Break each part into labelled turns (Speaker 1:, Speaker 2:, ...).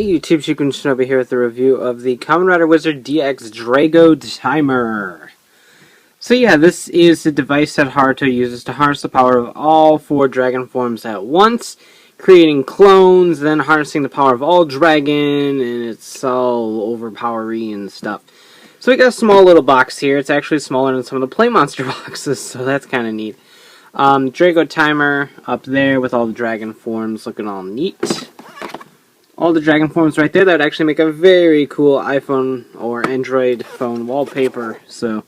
Speaker 1: Hey YouTube, Chicken over here with a review of the Kamen Rider Wizard DX Drago Timer. So yeah, this is the device that Haruto uses to harness the power of all 4 dragon forms at once, creating clones, then harnessing the power of all dragon, and it's all overpowery and stuff. So we got a small little box here. It's actually smaller than some of the Plamonster boxes, so that's kind of neat. Drago Timer up there with all the dragon forms looking all neat. All the dragon forms right there. That would actually make a very cool iPhone or Android phone wallpaper. So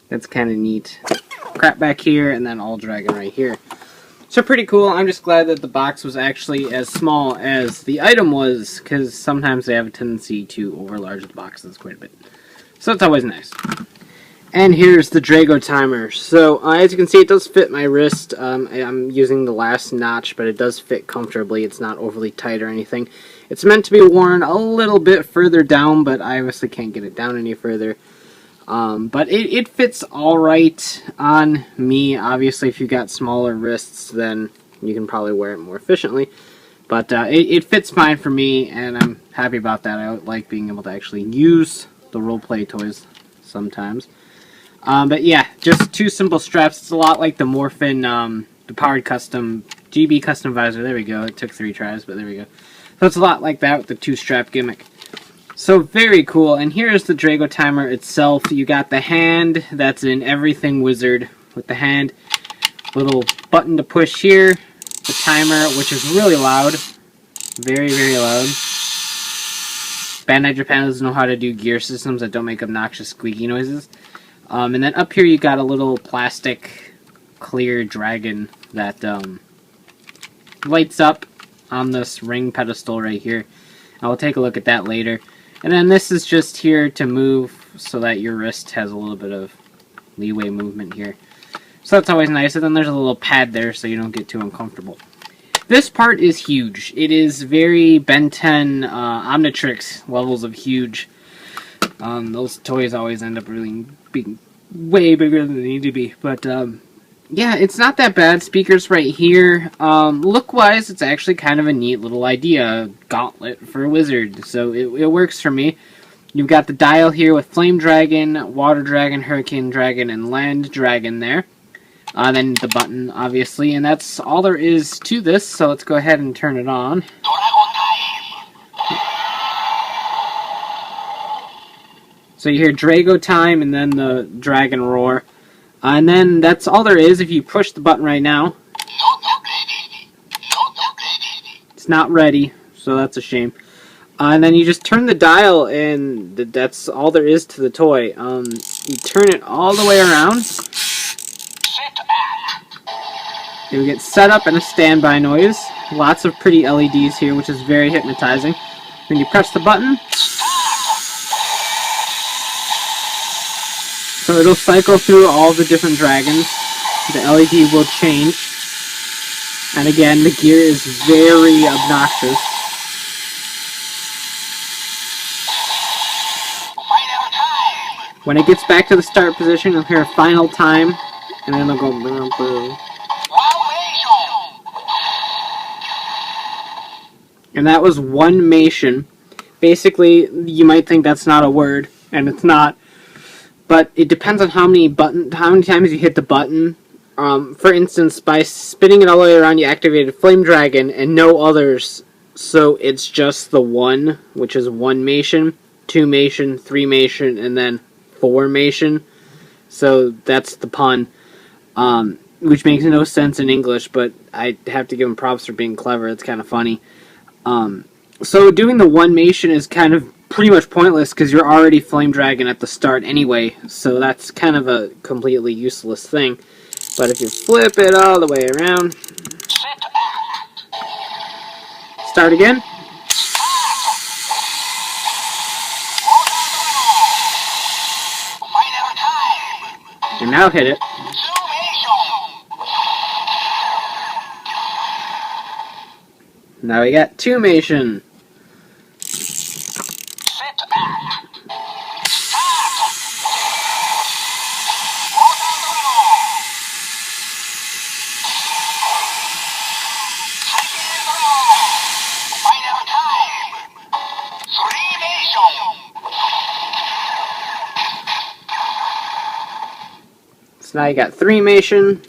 Speaker 1: that's kind of neat. Crap back here, and then all dragon right here. So pretty cool. I'm just glad that the box was actually as small as the item was, because sometimes they have a tendency to overlarge the boxes quite a bit. So it's always nice. And here's the Drago Timer. So as you can see, it does fit my wrist. I'm using the last notch, but it does fit comfortably. It's not overly tight or anything. It's meant to be worn a little bit further down, but I obviously can't get it down any further. But it fits alright on me. Obviously, if you've got smaller wrists, then you can probably wear it more efficiently. But it fits fine for me, and I'm happy about that. I like being able to actually use the roleplay toys sometimes. But yeah, just 2 simple straps. It's a lot like the Morphin, the Powered Custom, GB Custom Visor. There we go. It took 3 tries, but there we go. So it's a lot like that with the 2-strap gimmick. So very cool. And here's the Drago Timer itself. You got the hand. That's in everything Wizard with the hand. Little button to push here. The timer, which is really loud. Very, very loud. Bandai Japan doesn't know how to do gear systems that don't make obnoxious squeaky noises. And then up here you got a little plastic clear dragon that lights up on this ring pedestal right here. I'll take a look at that later. And then this is just here to move so that your wrist has a little bit of leeway movement here. So that's always nice. And then there's a little pad there so you don't get too uncomfortable. This part is huge. It is very Ben 10 Omnitrix levels of huge. Those toys always end up really being way bigger than they need to be. But yeah, it's not that bad. Speakers right here. Look-wise, it's actually kind of a neat little idea. Gauntlet for a wizard. So it works for me. You've got the dial here with Flame Dragon, Water Dragon, Hurricane Dragon, and Land Dragon there. Then the button, obviously. And that's all there is to this. So let's go ahead and turn it on. So you hear Drago Time and then the dragon roar. And then that's all there is. If you push the button right now, it's not ready, so that's a shame. And then you just turn the dial, and that's all there is to the toy. You turn it all the way around. You'll get set up and a standby noise. Lots of pretty LEDs here, which is very hypnotizing. Then you press the button. So it'll cycle through all the different dragons. The LED will change. And again, the gear is very obnoxious. When it gets back to the start position, you'll hear a final time. And then it'll go boom, boom. And that was Onemation. Basically, you might think that's not a word, and it's not. But it depends on how many times you hit the button. For instance, by spinning it all the way around, you activated Flame Dragon and no others. So it's just the 1, which is Onemation, 2-mation, 3-mation, and then 4-mation. So that's the pun, which makes no sense in English, but I have to give them props for being clever. It's kind of funny. So doing the Onemation is kind of pretty much pointless because you're already Flame Dragon at the start anyway, so that's kind of a completely useless thing. But if you flip it all the way around, start again. And now hit it. Now we got Twomation. So now you got Threemation,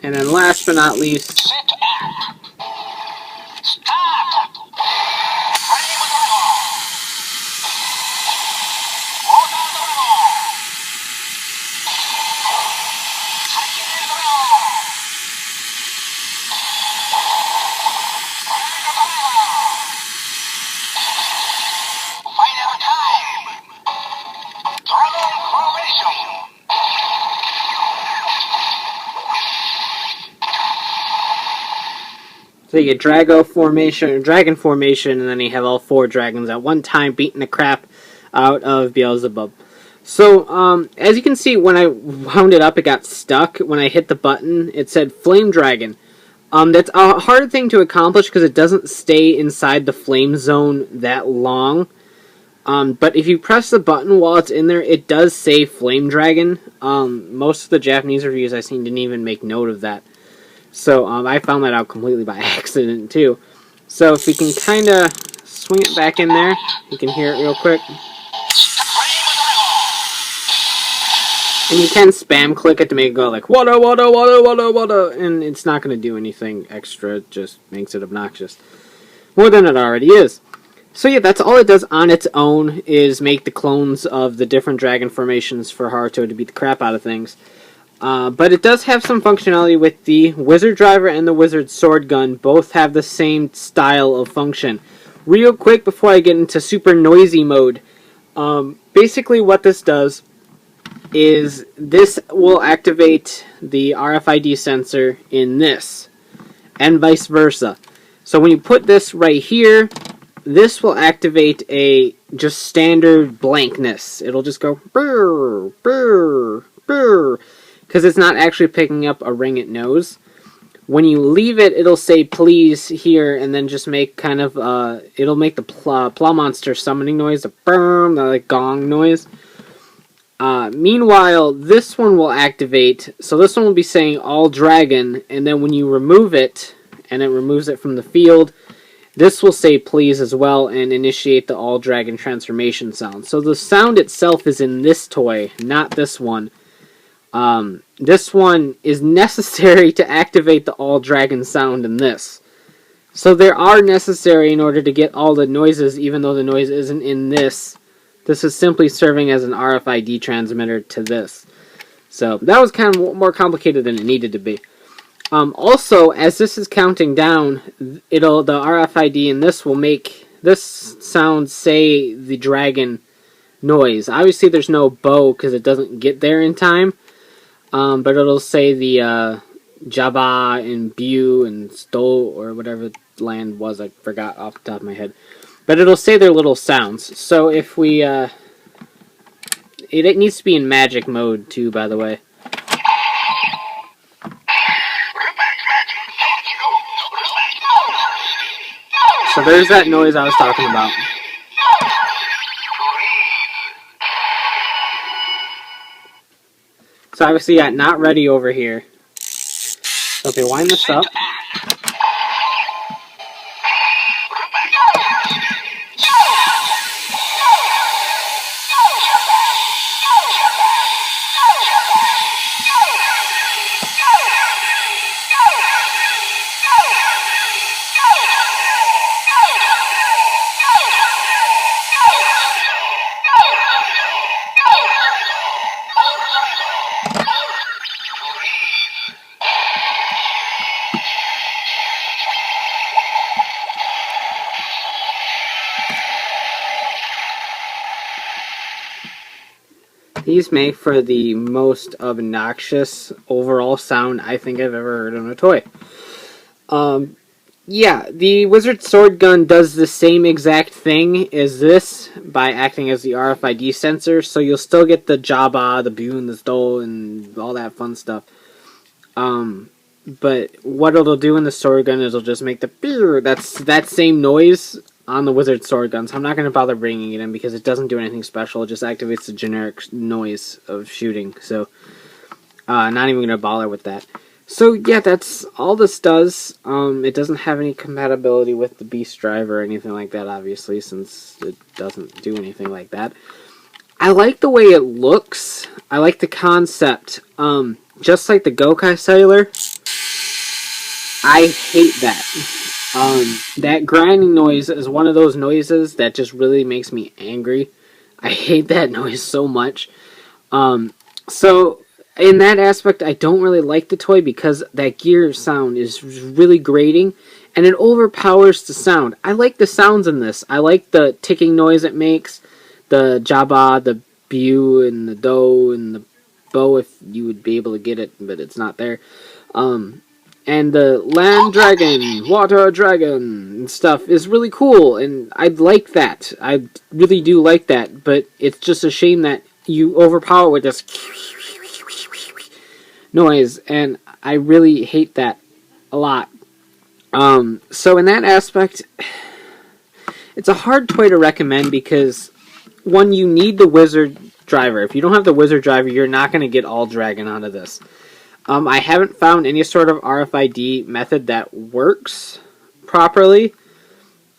Speaker 1: and then last but not least, so you get Drago formation, or Dragon formation, and then you have all 4 dragons at one time beating the crap out of Beelzebub. So, as you can see, when I wound it up, it got stuck. When I hit the button, it said Flame Dragon. That's a hard thing to accomplish because it doesn't stay inside the flame zone that long. But if you press the button while it's in there, it does say Flame Dragon. Most of the Japanese reviews I've seen didn't even make note of that. So I found that out completely by accident too. So if we can kind of swing it back in there, you can hear it real quick. And you can spam click it to make it go like, wada, wada, wada, wada, wada, and it's not going to do anything extra, it just makes it obnoxious. More than it already is. So yeah, that's all it does on its own, is make the clones of the different dragon formations for Haruto to beat the crap out of things. But it does have some functionality with the WizarDriver and the WizarSwordGun. Both have the same style of function. Real quick before I get into super noisy mode, basically what this does is this will activate the RFID sensor in this, and vice versa. So when you put this right here, this will activate a just standard blankness. It'll just go brr, brr, brr, because it's not actually picking up a ring it knows. When you leave it, it'll say please here, and then just make kind of, it'll make the Plamonster summoning noise, the brr, the like gong noise. Meanwhile, this one will activate, so this one will be saying all dragon, and then when you remove it, and it removes it from the field, this will say please as well, and initiate the all dragon transformation sound. So the sound itself is in this toy, not this one. This one is necessary to activate the all dragon sound in this. So they are necessary in order to get all the noises, even though the noise isn't in this. This is simply serving as an RFID transmitter to this. So that was kind of more complicated than it needed to be. Also, as this is counting down, the RFID in this will make this sound say the dragon noise. Obviously, there's no bow because it doesn't get there in time. But it'll say the Jabba and Bu and Stol or whatever land was. I forgot off the top of my head. But it'll say their little sounds. So if we, it needs to be in magic mode too, by the way. So there's that noise I was talking about. So obviously you got not ready over here. So if we wind this up. These make for the most obnoxious overall sound I think I've ever heard on a toy. Yeah, the WizarSwordGun does the same exact thing as this by acting as the RFID sensor, so you'll still get the Jabba, the Bu, and the Stol, and all that fun stuff. But what it'll do in the sword gun is it'll just make the beer. That's that same noise on the WizarSwordGun, so I'm not going to bother bringing it in because it doesn't do anything special. It just activates the generic noise of shooting, so not even going to bother with that. So yeah, that's all this does. It doesn't have any compatibility with the Beast Driver or anything like that, obviously, since it doesn't do anything like that. I like the way it looks. I like the concept. Just like the Gokai Cellular, I hate that. That grinding noise is one of those noises that just really makes me angry. I hate that noise so much. So in that aspect, I don't really like the toy because that gear sound is really grating, and it overpowers the sound. I like the sounds in this. I like the ticking noise it makes, the jaba, the bu, and the do, and the bo, if you would be able to get it, but it's not there. And the land dragon, water dragon, and stuff is really cool, and I like that. I really do like that, but it's just a shame that you overpower with this noise, and I really hate that a lot. So in that aspect, it's a hard toy to recommend because, one, you need the WizardDriver. If you don't have the WizardDriver, you're not going to get all dragon out of this. I haven't found any sort of RFID method that works properly.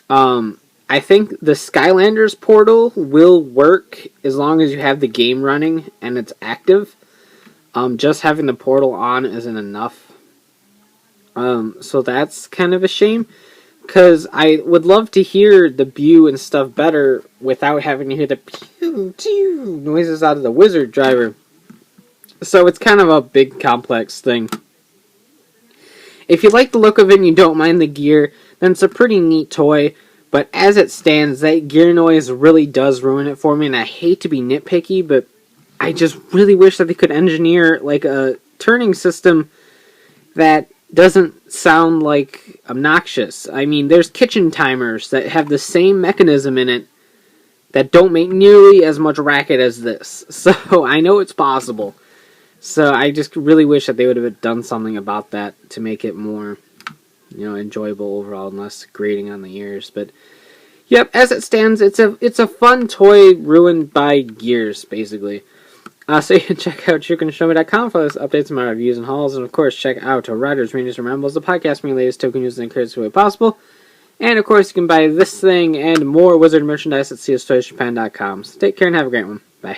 Speaker 1: I think the Skylanders portal will work as long as you have the game running and it's active. Just having the portal on isn't enough. So that's kind of a shame. Because I would love to hear the bu and stuff better without having to hear the pew, pew noises out of the WizardDriver. So it's kind of a big, complex thing. If you like the look of it and you don't mind the gear, then it's a pretty neat toy. But as it stands, that gear noise really does ruin it for me. And I hate to be nitpicky, but I just really wish that they could engineer like a turning system that doesn't sound like obnoxious. I mean, there's kitchen timers that have the same mechanism in it that don't make nearly as much racket as this. So I know it's possible. So I just really wish that they would have done something about that to make it more, enjoyable overall and less grating on the ears. But yep, as it stands, it's a fun toy ruined by gears, basically. So you can check out chickenshowme.com for those updates on my reviews and hauls, and of course check out Writers, Readers, and Rambles, the podcast me latest token news in the craziest way possible. And of course you can buy this thing and more Wizard merchandise at cstoysjapan.com. So take care and have a great one. Bye.